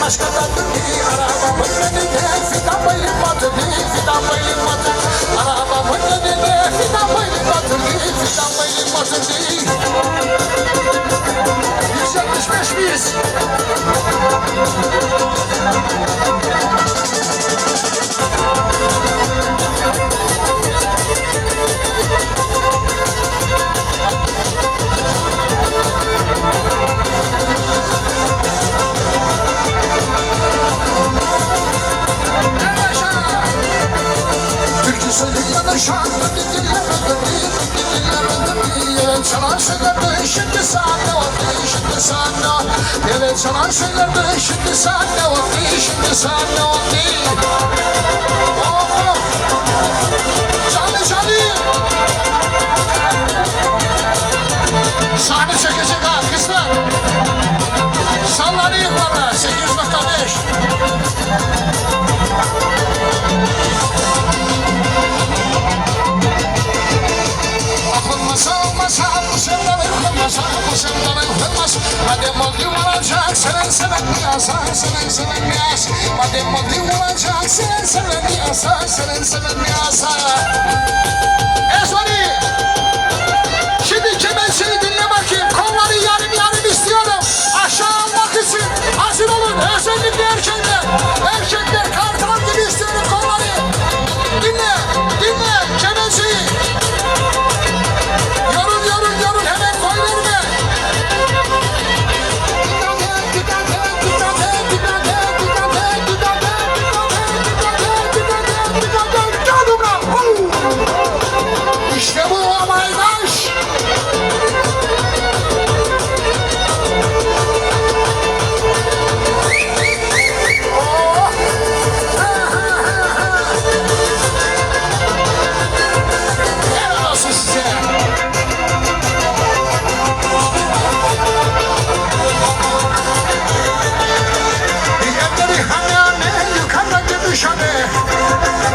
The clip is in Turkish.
aşkından bir arabamın önünde fidan bayılmadı, fidan bayılmadı. Arabamın önünde fidan bayılmadı, fidan bayılmadı. 175 miyiz? Söyleyen şarkı dinlemedim çalan söylerdi şimdi sahne oldu şimdi sahne oldu. Evet çalan söylerdi şimdi sahne oldu şimdi sahne oldu. Oh, canlı canlı sahne çekecek ha kızlar. Sallanıyor valla 8.5. Madem oldu olacak seven seven yasa seven seven yasa. Madem oldu olacak seven seven yasa seven seven yasa. Esvani şimdi kemençeyi dinle bakayım. Kolları yarım yarım istiyorum. Aşağı almak için hazır olun. Özellikle erkekler. Erkekler kartal gibi istiyorum kolları. Dinle dinle kemençeyi. Yorun hemen koy verme. İşte bu amaydaş. Helal olsun size. Yerleri hani yukarıda gümüş hani.